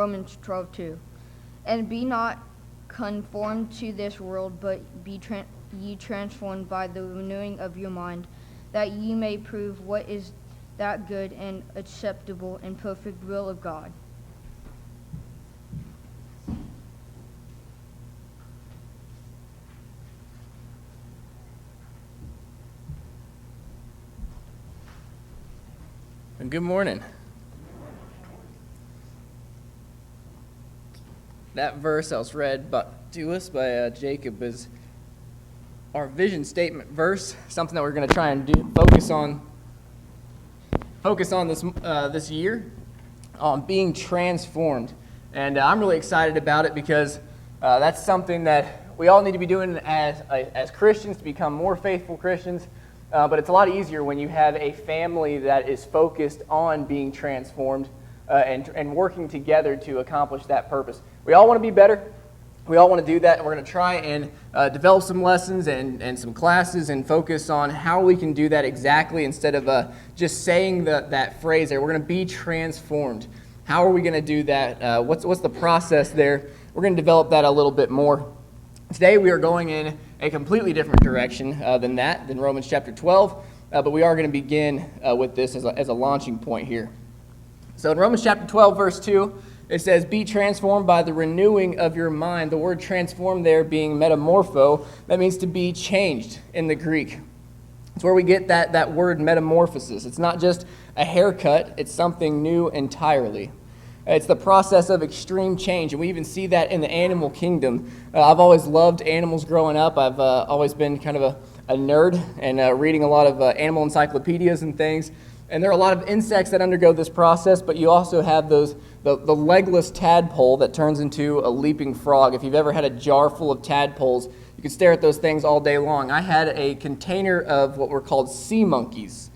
Romans 12:2. And be not conformed to this world, but be ye transformed by the renewing of your mind, that ye may prove what is that good and acceptable and perfect will of God. Good morning. That verse that was read to us by Jacob is our vision statement verse, something that we're going to try and focus on this year, on being transformed. And I'm really excited about it because that's something that we all need to be doing as Christians to become more faithful Christians. But it's a lot easier when you have a family that is focused on being transformed and working together to accomplish that purpose. We all want to be better. We all want to do that, and we're going to try and develop some lessons and some classes and focus on how we can do that exactly instead of just saying that phrase there. We're going to be transformed. How are we going to do that? What's the process there? We're going to develop that a little bit more. Today we are going in a completely different direction than Romans chapter 12, but we are going to begin with this as a launching point here. So in Romans chapter 12, verse 2, it says, be transformed by the renewing of your mind. The word transform there being metamorpho, that means to be changed in the Greek. It's where we get that word metamorphosis. It's not just a haircut, it's something new entirely. It's the process of extreme change, and we even see that in the animal kingdom. I've always loved animals growing up. I've always been kind of a nerd and reading a lot of animal encyclopedias and things. And there are a lot of insects that undergo this process, but you also have the legless tadpole that turns into a leaping frog. If you've ever had a jar full of tadpoles, you can stare at those things all day long. I had a container of what were called sea monkeys.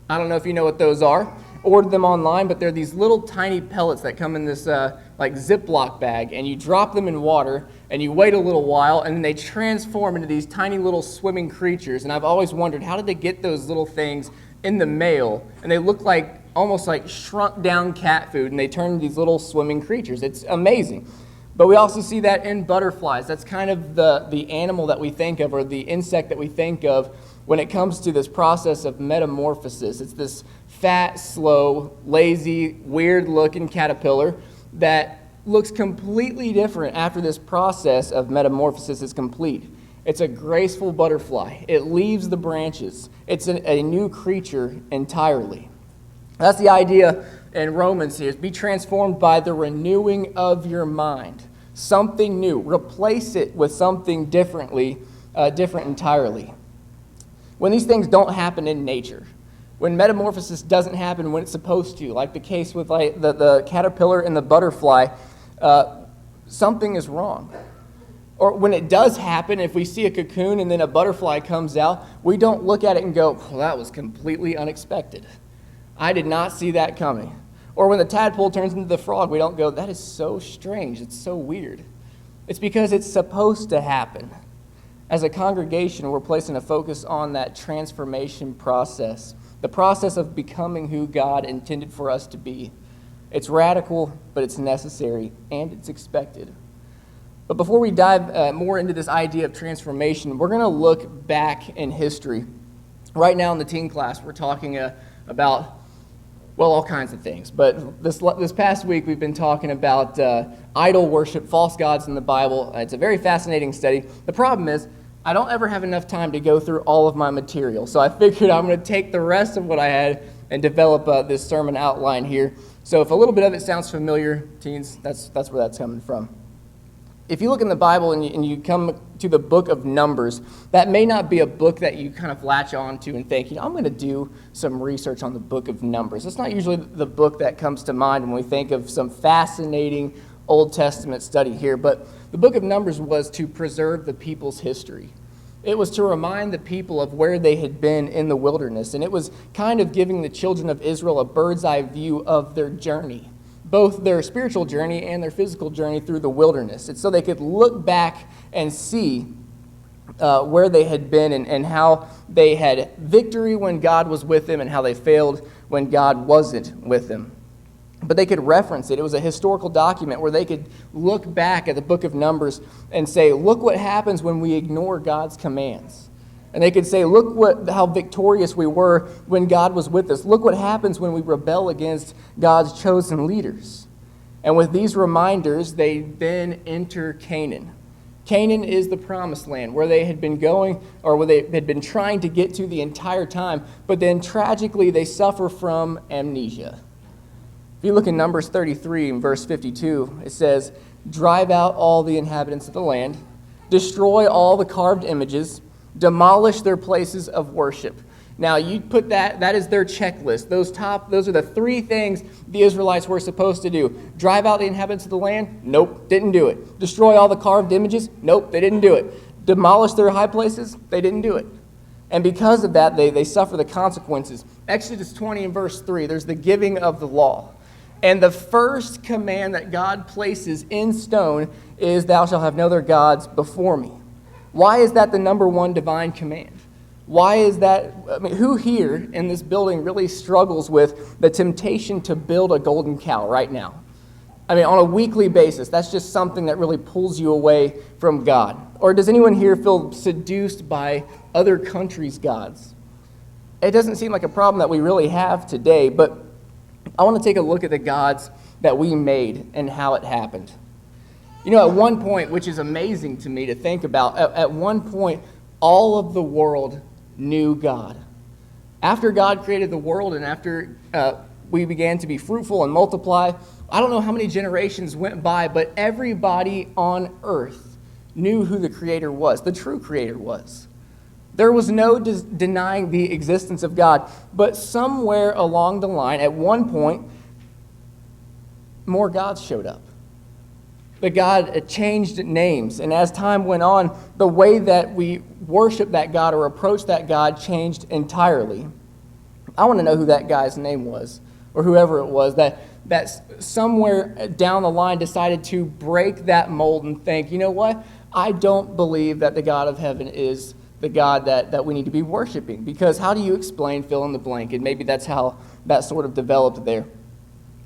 I don't know if you know what those are. Ordered them online, but they're these little tiny pellets that come in this like Ziploc bag, and you drop them in water, and you wait a little while, and then they transform into these tiny little swimming creatures. And I've always wondered, how did they get those little things in the mail? And they look like almost like shrunk down cat food, and they turn into these little swimming creatures. It's amazing. But we also see that in butterflies. That's kind of the animal that we think of, or the insect that we think of when it comes to this process of metamorphosis. It's this fat, slow, lazy, weird-looking caterpillar that looks completely different after this process of metamorphosis is complete. It's a graceful butterfly. It leaves the branches. It's a new creature entirely. That's the idea in Romans here, is be transformed by the renewing of your mind. Something new. Replace it with something different entirely. When these things don't happen in nature, when metamorphosis doesn't happen when it's supposed to, like the case with the caterpillar and the butterfly, something is wrong. Or when it does happen, if we see a cocoon and then a butterfly comes out, we don't look at it and go, well, that was completely unexpected. I did not see that coming. Or when the tadpole turns into the frog, we don't go, that is so strange, it's so weird. It's because it's supposed to happen. As a congregation, we're placing a focus on that transformation process, the process of becoming who God intended for us to be. It's radical, but it's necessary, and it's expected. But before we dive more into this idea of transformation, we're going to look back in history. Right now in the teen class, we're talking about, well, all kinds of things. But this past week, we've been talking about idol worship, false gods in the Bible. It's a very fascinating study. The problem is, I don't ever have enough time to go through all of my material. So I figured I'm going to take the rest of what I had and develop this sermon outline here. So if a little bit of it sounds familiar, teens, that's where that's coming from. If you look in the Bible and you come to the book of Numbers, that may not be a book that you kind of latch on to and think, I'm going to do some research on the book of Numbers. It's not usually the book that comes to mind when we think of some fascinating Old Testament study here, but the book of Numbers was to preserve the people's history. It was to remind the people of where they had been in the wilderness, and it was kind of giving the children of Israel a bird's eye view of their journey, both their spiritual journey and their physical journey through the wilderness. It's so they could look back and see where they had been and how they had victory when God was with them and how they failed when God wasn't with them. but they could reference it. It was a historical document where they could look back at the book of Numbers and say, look what happens when we ignore God's commands. And they could say, look how victorious we were when God was with us. Look what happens when we rebel against God's chosen leaders. And with these reminders, they then enter Canaan. Canaan is the promised land where they had been going, or where they had been trying to get to the entire time, but then tragically they suffer from amnesia. If you look in Numbers 33 in verse 52, it says, drive out all the inhabitants of the land, destroy all the carved images, demolish their places of worship. Now, you put that is their checklist. Those are the three things the Israelites were supposed to do. Drive out the inhabitants of the land? Nope, didn't do it. Destroy all the carved images? Nope, they didn't do it. Demolish their high places? They didn't do it. And because of that, they suffer the consequences. Exodus 20 and verse 3, there's the giving of the law. And the first command that God places in stone is, thou shalt have no other gods before me. Why is that the number one divine command? Why is that? I mean, who here in this building really struggles with the temptation to build a golden cow right now? I mean, on a weekly basis, that's just something that really pulls you away from God. Or does anyone here feel seduced by other countries' gods? It doesn't seem like a problem that we really have today, but I want to take a look at the gods that we made and how it happened. You know, at one point, which is amazing to me to think about, at one point, all of the world knew God. After God created the world and after we began to be fruitful and multiply, I don't know how many generations went by, but everybody on earth knew who the Creator was, the true Creator was. There was no denying the existence of God, but somewhere along the line, at one point, more gods showed up. The God changed names, and as time went on, the way that we worship that God or approach that God changed entirely. I want to know who that guy's name was, or whoever it was, that somewhere down the line decided to break that mold and think, you know what? I don't believe that the God of heaven is the God that we need to be worshiping. Because how do you explain fill in the blank? And maybe that's how that sort of developed there.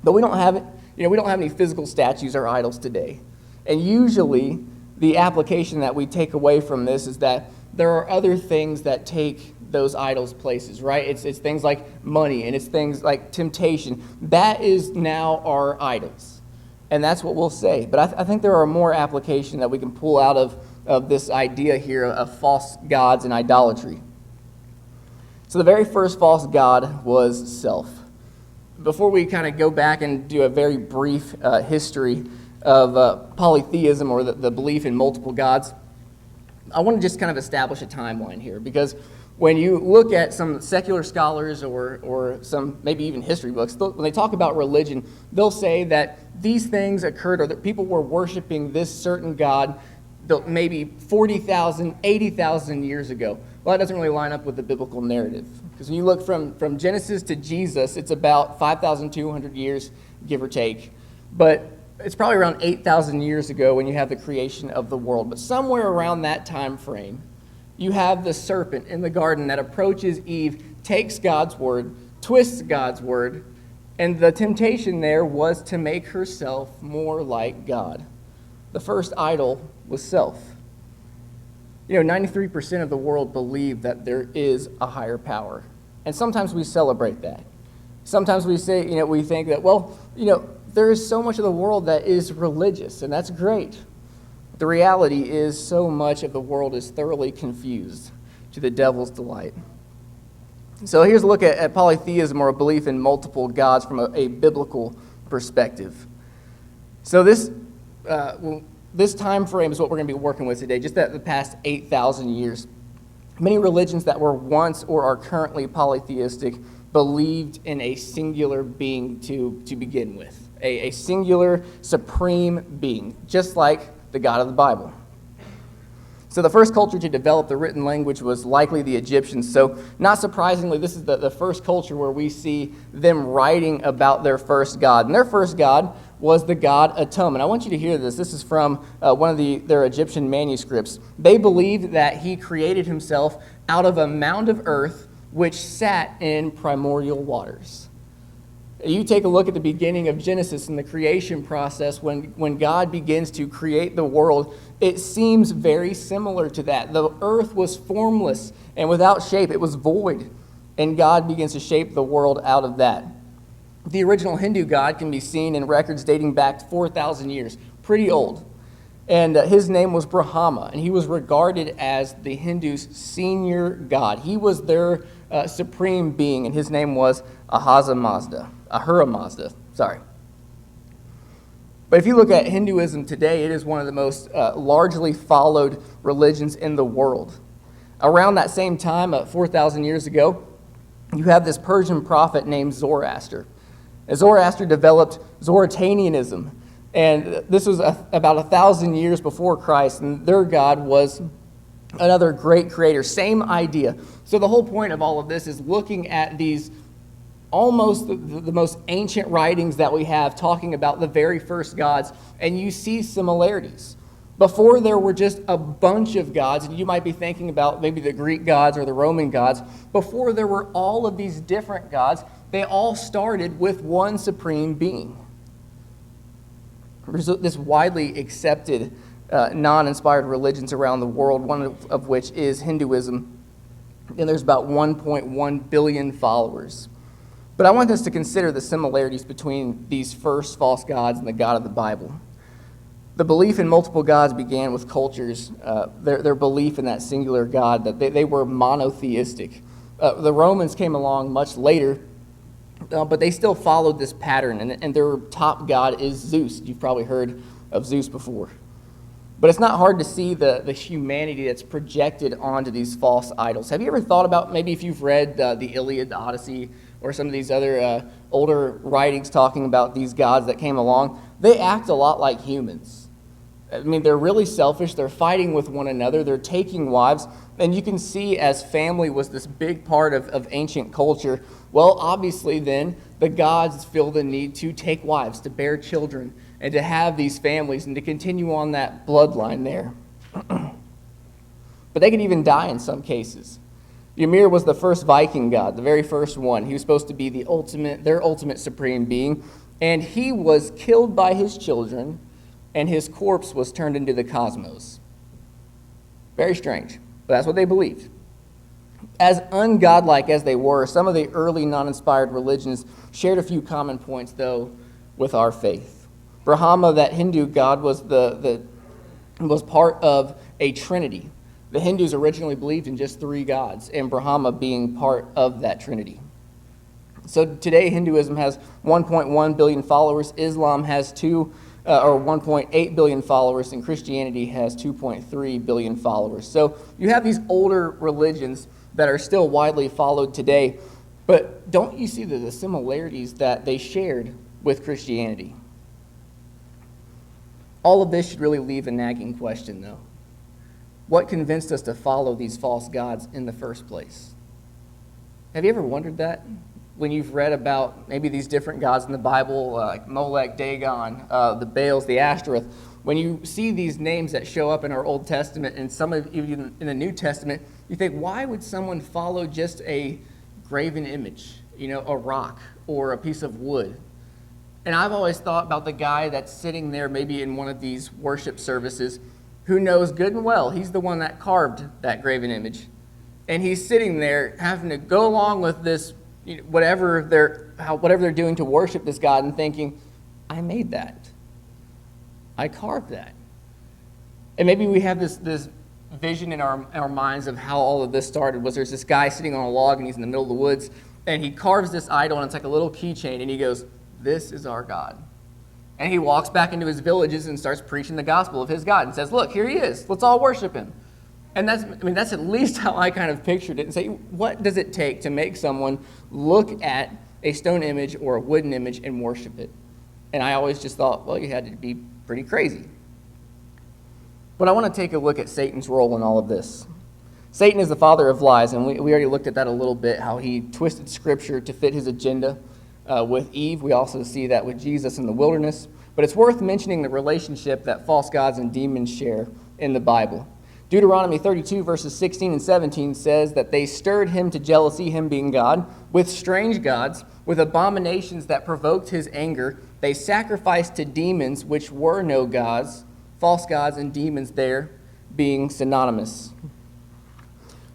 But we don't have it. You know, we don't have any physical statues or idols today. And usually the application that we take away from this is that there are other things that take those idols places, right? It's things like money, and it's things like temptation. That is now our idols. And that's what we'll say. But I think there are more application that we can pull out of this idea here of false gods and idolatry. So the very first false god was self. Before we kind of go back and do a very brief history of polytheism, or the belief in multiple gods, I want to just kind of establish a timeline here, because when you look at some secular scholars or some maybe even history books, when they talk about religion, they'll say that these things occurred, or that people were worshiping this certain god maybe 40,000, 80,000 years ago. Well, that doesn't really line up with the biblical narrative. Because when you look from Genesis to Jesus, it's about 5,200 years, give or take. But it's probably around 8,000 years ago when you have the creation of the world. But somewhere around that time frame, you have the serpent in the garden that approaches Eve, takes God's word, twists God's word, and the temptation there was to make herself more like God. The first idol was self. You know, 93% of the world believe that there is a higher power. And sometimes we celebrate that. Sometimes we say, you know, we think that, well, you know, there is so much of the world that is religious, and that's great. The reality is so much of the world is thoroughly confused to the devil's delight. So here's a look at polytheism, or a belief in multiple gods from a biblical perspective. So this time frame is what we're going to be working with today, just the past 8,000 years. Many religions that were once or are currently polytheistic believed in a singular being to begin with, a singular supreme being, just like the God of the Bible. So the first culture to develop the written language was likely the Egyptians. So not surprisingly, this is the first culture where we see them writing about their first god. And their first god was the god Atum. And I want you to hear this. This is from one of their Egyptian manuscripts. They believed that he created himself out of a mound of earth which sat in primordial waters. You take a look at the beginning of Genesis and the creation process when God begins to create the world, it seems very similar to that. The earth was formless and without shape. It was void, and God begins to shape the world out of that. The original Hindu god can be seen in records dating back 4,000 years, pretty old. And his name was Brahma, and he was regarded as the Hindus' senior god. He was their supreme being, and his name was Ahura Mazda. But if you look at Hinduism today, it is one of the most largely followed religions in the world. Around that same time, 4,000 years ago, you have this Persian prophet named Zoroaster. And Zoroaster developed Zoroastrianism, and this was about 1,000 years before Christ, and their god was another great creator. Same idea. So the whole point of all of this is looking at these almost the most ancient writings that we have talking about the very first gods, and you see similarities. Before there were just a bunch of gods, and you might be thinking about maybe the Greek gods or the Roman gods. Before there were all of these different gods, they all started with one supreme being. There's this widely accepted non-inspired religions around the world, one of which is Hinduism, and there's about 1.1 billion followers. But I want us to consider the similarities between these first false gods and the God of the Bible. The belief in multiple gods began with cultures, their belief in that singular God, that they were monotheistic. The Romans came along much later, but they still followed this pattern, and their top god is Zeus. You've probably heard of Zeus before. But it's not hard to see the humanity that's projected onto these false idols. Have you ever thought about, maybe if you've read the Iliad, the Odyssey, or some of these other older writings talking about these gods that came along, they act a lot like humans. I mean, they're really selfish. They're fighting with one another. They're taking wives. And you can see as family was this big part of ancient culture, well, obviously then the gods feel the need to take wives, to bear children, and to have these families and to continue on that bloodline there. But they could even die in some cases. Ymir was the first Viking god, the very first one. He was supposed to be their ultimate supreme being, and he was killed by his children, and his corpse was turned into the cosmos. Very strange, but that's what they believed. As ungodlike as they were, some of the early non-inspired religions shared a few common points, though, with our faith. Brahma, that Hindu god, was part of a trinity. The Hindus originally believed in just 3 gods, and Brahma being part of that trinity. So today, Hinduism has 1.1 billion followers. Islam has 1.8 billion followers, and Christianity has 2.3 billion followers. So you have these older religions that are still widely followed today, but don't you see the similarities that they shared with Christianity? All of this should really leave a nagging question, though. What convinced us to follow these false gods in the first place? Have you ever wondered that? When you've read about maybe these different gods in the Bible, like Molech, Dagon, the Baals, the Ashtoreth, when you see these names that show up in our Old Testament and some of even in the New Testament, you think, why would someone follow just a graven image, a rock or a piece of wood? And I've always thought about the guy that's sitting there maybe in one of these worship services who knows good and well he's the one that carved that graven image. And he's sitting there having to go along with this, whatever they're doing to worship this God, and thinking, I made that. I carved that. And maybe we have this vision in our minds of how all of this started. There's this guy sitting on a log, and he's in the middle of the woods, and he carves this idol, and it's like a little keychain, and he goes, this is our God. And he walks back into his villages and starts preaching the gospel of his God and says, look, here he is. Let's all worship him. And that's at least how I kind of pictured it, and say, what does it take to make someone look at a stone image or a wooden image and worship it? And I always just thought, well, you had to be pretty crazy. But I want to take a look at Satan's role in all of this. Satan is the father of lies, and we already looked at that a little bit, how he twisted Scripture to fit his agenda. With Eve, we also see that with Jesus in the wilderness. But it's worth mentioning the relationship that false gods and demons share in the Bible. Deuteronomy 32, verses 16 and 17 says that they stirred him to jealousy, him being God, with strange gods, with abominations that provoked his anger. They sacrificed to demons which were no gods, false gods and demons there being synonymous.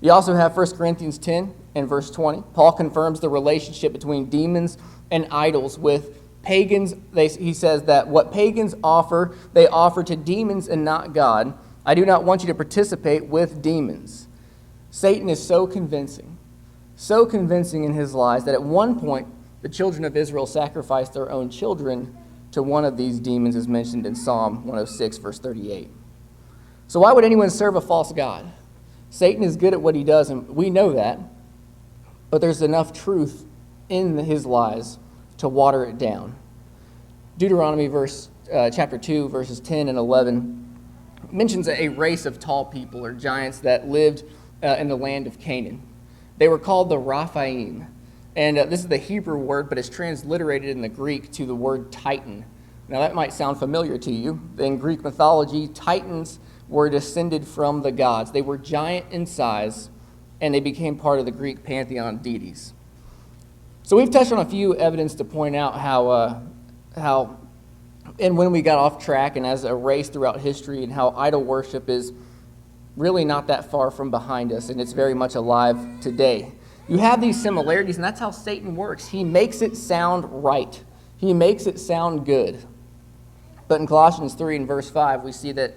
You also have 1 Corinthians 10 and verse 20. Paul confirms the relationship between demons and idols with pagans. He says that what pagans offer, they offer to demons and not God. I do not want you to participate with demons. Satan is so convincing in his lies that at one point the children of Israel sacrificed their own children to one of these demons, as mentioned in Psalm 106, verse 38. So why would anyone serve a false god? Satan is good at what he does, and we know that, but there's enough truth in his lies to water it down. Deuteronomy chapter 2, verses 10 and 11 mentions a race of tall people or giants that lived in the land of Canaan. They were called the Raphaim. And this is the Hebrew word, but it's transliterated in the Greek to the word Titan. Now that might sound familiar to you. In Greek mythology, Titans were descended from the gods. They were giant in size, and they became part of the Greek pantheon of deities. So we've touched on a few evidence to point out how and when we got off track and as a race throughout history, and how idol worship is really not that far from behind us, and it's very much alive today. You have these similarities, and that's how Satan works. He makes it sound right. He makes it sound good. But in Colossians 3 and verse 5, we see that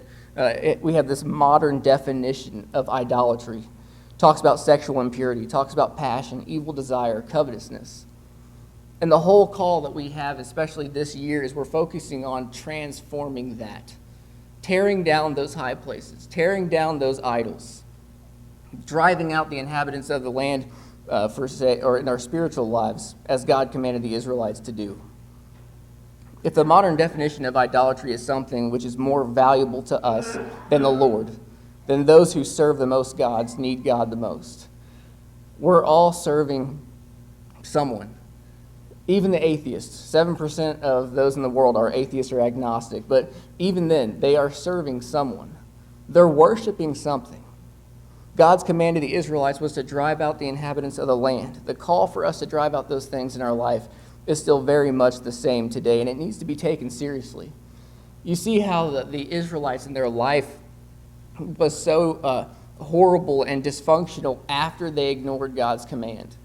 we have this modern definition of idolatry. It talks about sexual impurity, talks about passion, evil desire, covetousness. And the whole call that we have, especially this year, is we're focusing on transforming that. Tearing down those high places, tearing down those idols, driving out the inhabitants of the land or in our spiritual lives, as God commanded the Israelites to do. If the modern definition of idolatry is something which is more valuable to us than the Lord, then those who serve the most gods need God the most. We're all serving someone. Even the atheists, 7% of those in the world are atheists or agnostic, but even then, they are serving someone. They're worshiping something. God's command to the Israelites was to drive out the inhabitants of the land. The call for us to drive out those things in our life is still very much the same today, and it needs to be taken seriously. You see how the Israelites in their life was so horrible and dysfunctional after they ignored God's command.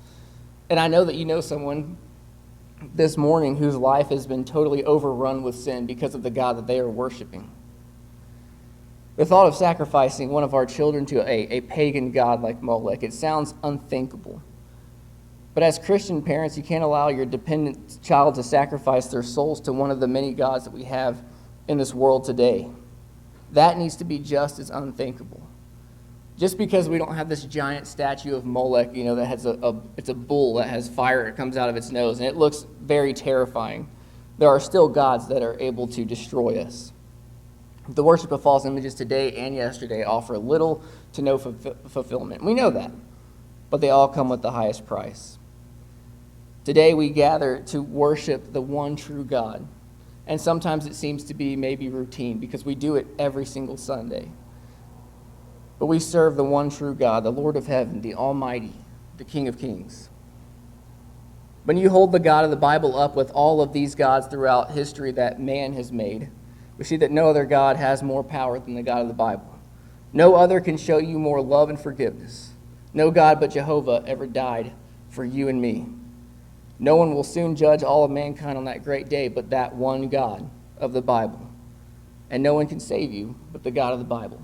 And I know that you know someone this morning whose life has been totally overrun with sin because of the God that they are worshiping. The thought of sacrificing one of our children to a pagan god like Molech, it sounds unthinkable. But as Christian parents, you can't allow your dependent child to sacrifice their souls to one of the many gods that we have in this world today. That needs to be just as unthinkable. Just because we don't have this giant statue of Molech, that has it's a bull that has fire that comes out of its nose, and it looks very terrifying, there are still gods that are able to destroy us. The worship of false images today and yesterday offer little to no fulfillment. We know that, but they all come with the highest price. Today we gather to worship the one true God, and sometimes it seems to be maybe routine because we do it every single Sunday. But we serve the one true God, the Lord of heaven, the Almighty, the King of kings. When you hold the God of the Bible up with all of these gods throughout history that man has made, we see that no other God has more power than the God of the Bible. No other can show you more love and forgiveness. No God but Jehovah ever died for you and me. No one will soon judge all of mankind on that great day but that one God of the Bible. And no one can save you but the God of the Bible.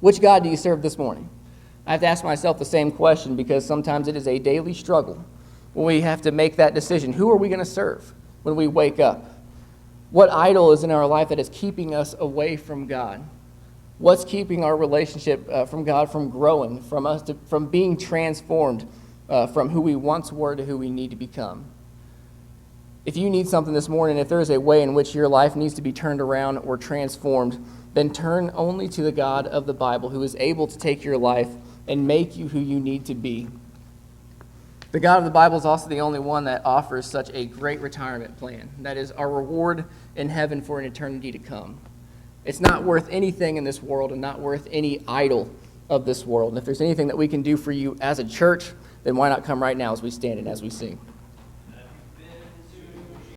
Which God do you serve this morning? I have to ask myself the same question because sometimes it is a daily struggle when we have to make that decision. Who are we going to serve when we wake up? What idol is in our life that is keeping us away from God? What's keeping our relationship from God from growing, from being transformed from who we once were to who we need to become? If you need something this morning, if there is a way in which your life needs to be turned around or transformed, then turn only to the God of the Bible who is able to take your life and make you who you need to be. The God of the Bible is also the only one that offers such a great retirement plan. That is our reward in heaven for an eternity to come. It's not worth anything in this world and not worth any idol of this world. And if there's anything that we can do for you as a church, then why not come right now as we stand and as we sing?